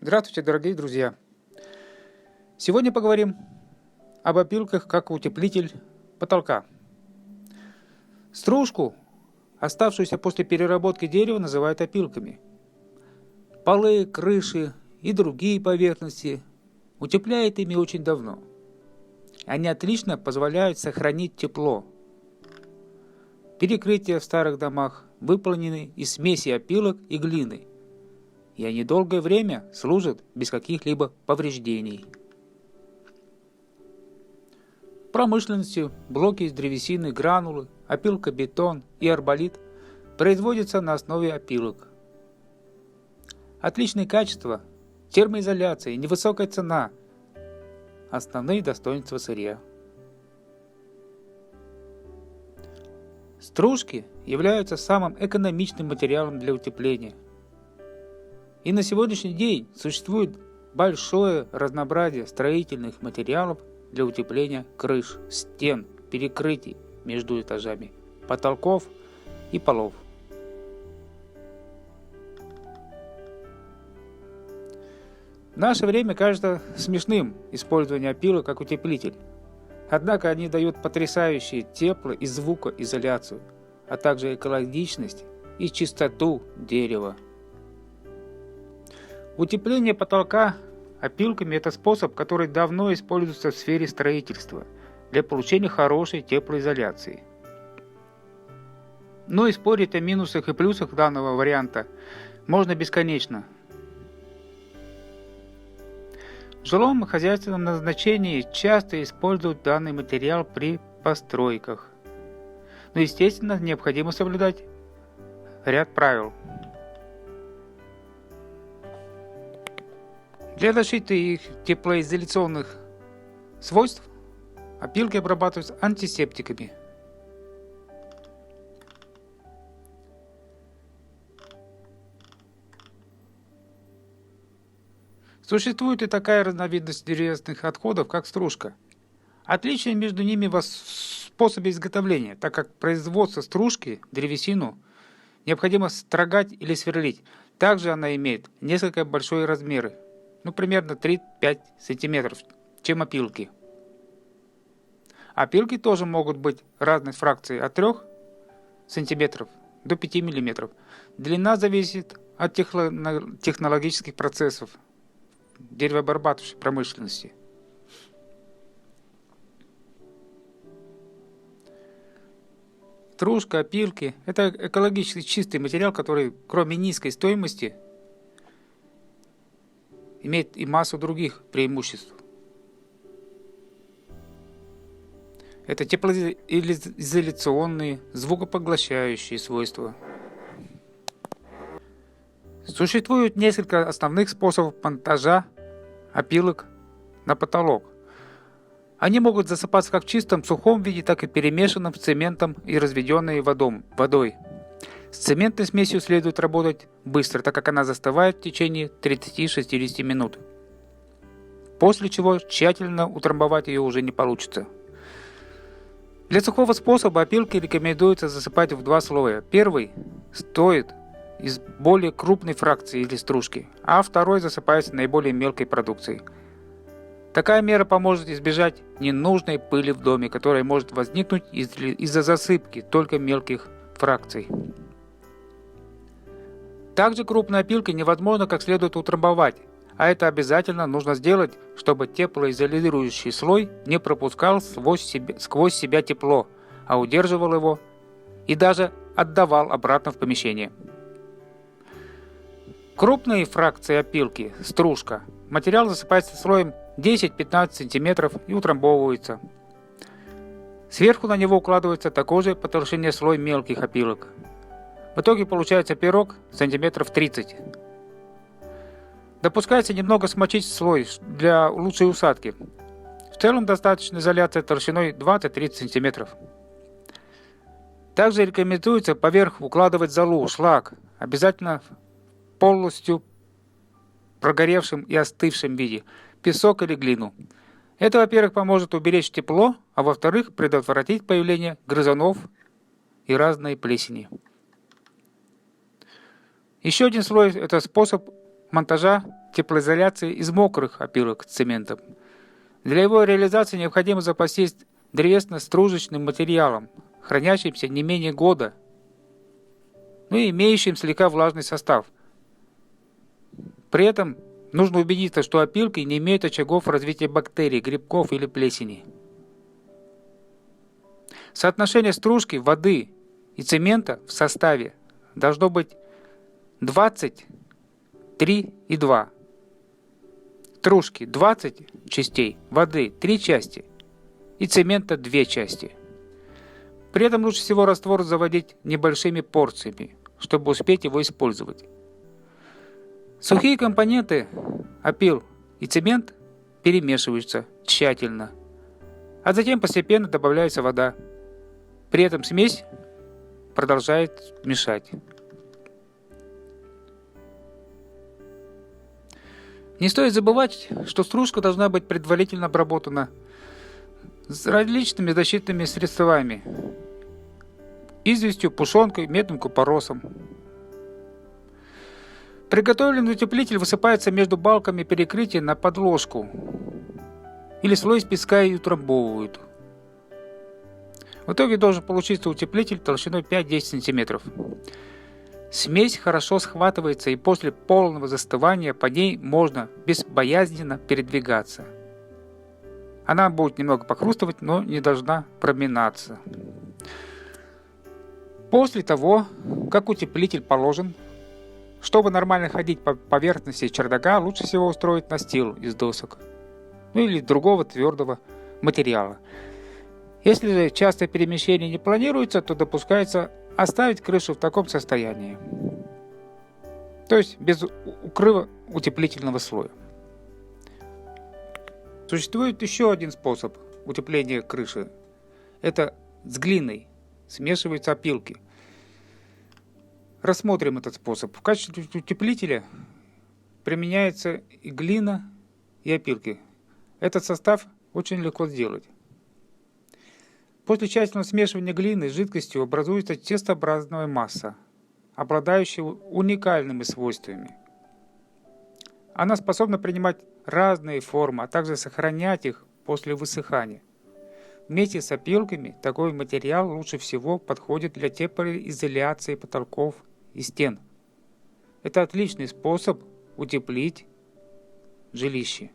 Здравствуйте, дорогие друзья! Сегодня поговорим об опилках как утеплитель потолка. Стружку, оставшуюся после переработки дерева, называют опилками. Полы, крыши и другие поверхности утепляют ими очень давно. Они отлично позволяют сохранить тепло. Перекрытия в старых домах выполнены из смеси опилок и глины, и они долгое время служат без каких-либо повреждений. В промышленности блоки из древесины, гранулы, опилкобетон и арболит производятся на основе опилок. Отличное качество, термоизоляция и невысокая цена – основные достоинства сырья. Стружки являются самым экономичным материалом для утепления. И на сегодняшний день существует большое разнообразие строительных материалов для утепления крыш, стен, перекрытий между этажами, потолков и полов. В наше время кажется смешным использование опилок как утеплитель. Однако они дают потрясающие тепло- и звукоизоляцию, а также экологичность и чистоту дерева. Утепление потолка опилками – это способ, который давно используется в сфере строительства для получения хорошей теплоизоляции. Но и спорить о минусах и плюсах данного варианта можно бесконечно. В жилом и хозяйственном назначении часто используют данный материал при постройках. Но, естественно, необходимо соблюдать ряд правил. Для защиты их теплоизоляционных свойств опилки обрабатываются антисептиками. Существует и такая разновидность деревянных отходов, как стружка. Отличие между ними в способе изготовления, так как производство стружки, древесину, необходимо строгать или сверлить. Также она имеет несколько большие размеры, примерно 3-5 см, чем опилки. Опилки тоже могут быть разной фракции от 3 см до 5 мм. Длина зависит от технологических процессов деревообрабатывающей промышленности. Стружка, опилки – это экологически чистый материал, который, кроме низкой стоимости, имеет и массу других преимуществ. Это теплоизоляционные, звукопоглощающие свойства. Существует несколько основных способов монтажа опилок на потолок. Они могут засыпаться как в чистом сухом виде, так и перемешанным с цементом и разведенной водой. С цементной смесью следует работать быстро, так как она застывает в течение 30-60 минут. После чего тщательно утрамбовать ее уже не получится. Для сухого способа опилки рекомендуется засыпать в 2 слоя. Первый стоит из более крупной фракции или стружки, а второй засыпается наиболее мелкой продукцией. Такая мера поможет избежать ненужной пыли в доме, которая может возникнуть из-за засыпки только мелких фракций. Также крупные опилки невозможно как следует утрамбовать, а это обязательно нужно сделать, чтобы теплоизолирующий слой не пропускал сквозь себя тепло, а удерживал его и даже отдавал обратно в помещение. Крупные фракции опилки, стружка, материал засыпается слоем 10-15 см и утрамбовывается. Сверху на него укладывается такой же по толщине слой мелких опилок. В итоге получается пирог сантиметров 30. Допускается немного смочить слой для лучшей усадки. В целом достаточно изоляции толщиной 20-30 см. Также рекомендуется поверх укладывать золу, шлак, обязательно полностью прогоревшем и остывшем виде, песок или глину. Это, во-первых, поможет уберечь тепло, а во-вторых, предотвратить появление грызунов и разной плесени. Еще один слой – это способ монтажа теплоизоляции из мокрых опилок с цементом. Для его реализации необходимо запастись древесно-стружечным материалом, хранящимся не менее года, но и имеющим слегка влажный состав. При этом нужно убедиться, что опилки не имеют очагов развития бактерий, грибков или плесени. Соотношение стружки, воды и цемента в составе должно быть 23:2. Стружки 20 частей, воды 3 части и цемента 2 части. При этом лучше всего раствор заводить небольшими порциями, чтобы успеть его использовать. Сухие компоненты опил и цемент перемешиваются тщательно, а затем постепенно добавляется вода. При этом смесь продолжает мешать. Не стоит забывать, что стружка должна быть предварительно обработана с различными защитными средствами: известью, пушонкой, медным купоросом. Приготовленный утеплитель высыпается между балками перекрытия на подложку или слой из песка и утрамбовывают. В итоге должен получиться утеплитель толщиной 5-10 см. Смесь хорошо схватывается, и после полного застывания по ней можно безбоязненно передвигаться. Она будет немного похрустывать, но не должна проминаться. После того, как утеплитель положен, чтобы нормально ходить по поверхности чердака, лучше всего устроить настил из досок, или другого твердого материала. Если же частое перемещение не планируется, то допускается оставить крышу в таком состоянии, то есть без укрыва утеплительного слоя. Существует еще один способ утепления крыши. Это с глиной смешиваются опилки. Рассмотрим этот способ. В качестве утеплителя применяется и глина, и опилки. Этот состав очень легко сделать. После тщательного смешивания глины с жидкостью образуется тестообразная масса, обладающая уникальными свойствами. Она способна принимать разные формы, а также сохранять их после высыхания. Вместе с опилками такой материал лучше всего подходит для теплоизоляции потолков и стен. Это отличный способ утеплить жилище.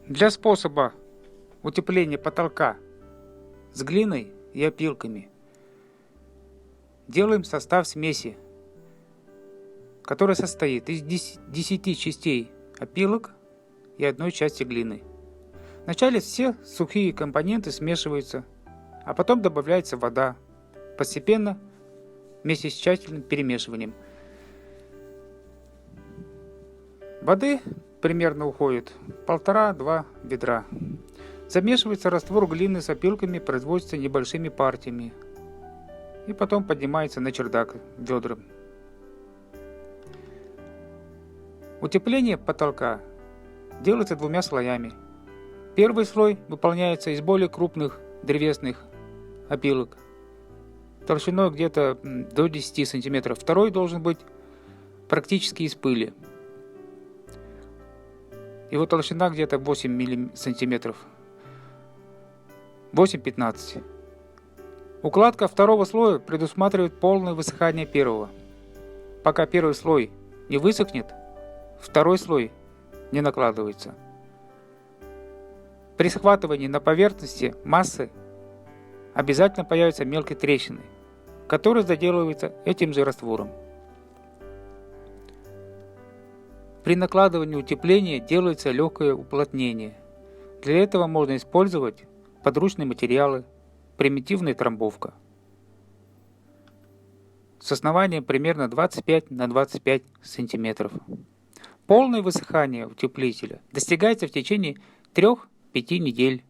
Для способа утепления потолка с глиной и опилками делаем состав смеси, который состоит из 10 частей опилок и 1 части глины. Вначале все сухие компоненты смешиваются, а потом добавляется вода, постепенно вместе с тщательным перемешиванием. Воды примерно уходит 1,5-2 ведра. Замешивается раствор глины с опилками, производится небольшими партиями и потом поднимается на чердак ведром. Утепление потолка делается 2 слоями. Первый слой выполняется из более крупных древесных опилок толщиной где-то до 10 см. Второй должен быть практически из пыли. Его толщина где-то 8 см. 8-15. Укладка второго слоя предусматривает полное высыхание первого. Пока первый слой не высохнет, второй слой не накладывается. При схватывании на поверхности массы обязательно появятся мелкие трещины, которые заделываются этим же раствором. При накладывании утепления делается легкое уплотнение. Для этого можно использовать подручные материалы, примитивная трамбовка с основанием примерно 25 на 25 см. Полное высыхание утеплителя достигается в течение 3-5 недель.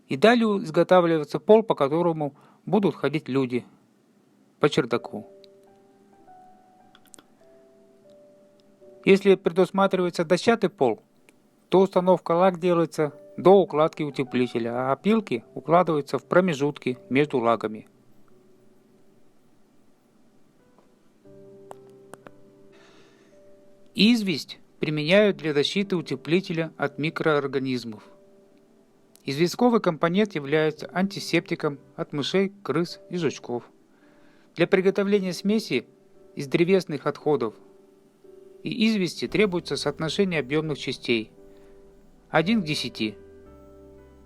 И далее изготавливается пол, по которому будут ходить люди по чердаку. Если предусматривается дощатый пол, то установка лаг делается до укладки утеплителя, а опилки укладываются в промежутки между лагами. Известь применяют для защиты утеплителя от микроорганизмов. Известковый компонент является антисептиком от мышей, крыс и жучков. Для приготовления смеси из древесных отходов и извести требуется соотношение объемных частей 1 к 10.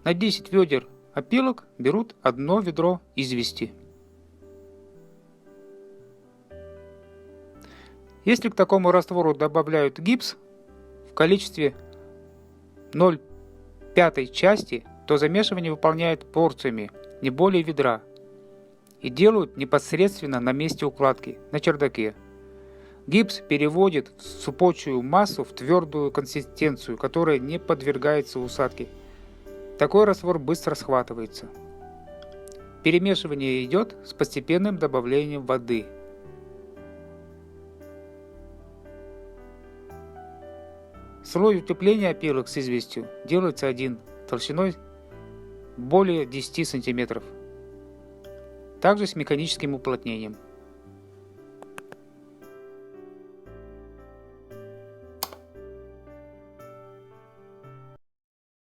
На 10 ведер опилок берут 1 ведро извести. Если к такому раствору добавляют гипс в количестве 0,5 части, то замешивание выполняют порциями, не более ведра, и делают непосредственно на месте укладки, на чердаке. Гипс переводит супочую массу в твердую консистенцию, которая не подвергается усадке. Такой раствор быстро схватывается. Перемешивание идет с постепенным добавлением воды. Слой утепления опилок с известью делается один, толщиной более 10 см. Также с механическим уплотнением.